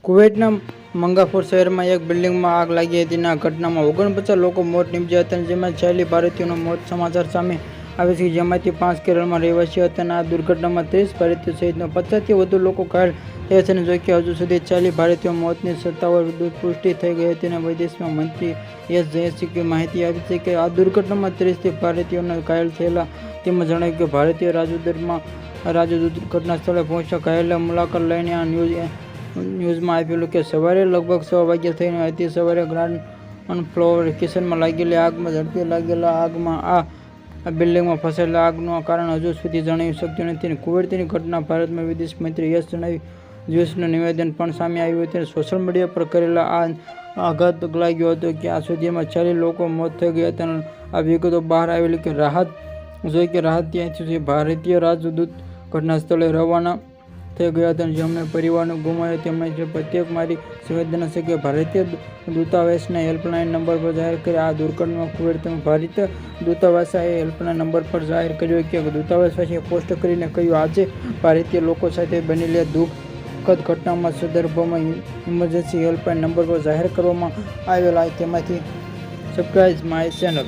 કુવૈતના મંગાપુર શહેરમાં એક બિલ્ડિંગમાં આગ લાગી હતી. આ ઘટનામાં 49 લોકો મોત નીપજ્યા હતા, જેમાં 46 ભારતીયોના મોત સમાચાર સામે આવે છે, જેમાંથી 5 કેરળમાં રહેવાસી હતા. આ દુર્ઘટનામાં 30 ભારતીયો સહિતના 50થી વધુ લોકો ઘાયલ થયા છે. જોકે હજુ સુધી 40 ભારતીયો મોતની સત્તાવાર પુષ્ટિ થઈ ગઈ હતી. વિદેશ મંત્રી એસ જયશંકરે માહિતી આપી છે કે આ દુર્ઘટનામાં 30 ભારતીયોના ઘાયલ થયેલા. તેમણે જણાવ્યું કે ભારતીય રાજદૂત ઘટના સ્થળે પહોંચ્યા ઘાયલની મુલાકાત લઈને આ ન્યૂઝમાં આપેલું કે સવારે લગભગ 6 વાગ્યે થઈ હતી. સવારે ગ્રાઉન્ડ ફ્લોર કિચનમાં લાગેલી આગમાં ઝડપી લાગેલા આગમાં આ બિલ્ડિંગમાં ફસાયેલા આગનું કારણ હજુ સુધી જણાવી શક્યું નથી. કુવૈતની ઘટના ભારતમાં વિદેશ મંત્રી એસ જયશંકરનું નિવેદન પણ સામે આવ્યું હતું. સોશિયલ મીડિયા પર કરેલા આ આઘાત લાગ્યો હતો કે આ સુધીમાં 40 લોકો મોત થઈ ગયા હતા. આ વિગતો બહાર આવેલી કે રાહત ત્યાંથી ભારતીય રાજદૂત ઘટના સ્થળે રવાના થઈ ગયા હતા. જેમણે પરિવારને ગુમાવ્યો તેમણે પ્રત્યેક મારી સંવેદના છે કે ભારતીય દૂતાવાસના હેલ્પલાઇન નંબર પર જાહેર કરી. આ દુર્ઘટનામાં કુવૈતમાં ભારતીય દૂતાવાસે હેલ્પલાઇન નંબર પર જાહેર કર્યો કે દૂતાવાસે પોસ્ટ કરીને કહ્યું આજે ભારતીય લોકો સાથે બનેલી દુઃખદ ઘટનામાં સંદર્ભમાં ઇમરજન્સી હેલ્પલાઇન નંબર પર જાહેર કરવામાં આવેલા. તેમાંથી સબસ્ક્રાઇબ માય ચેનલ.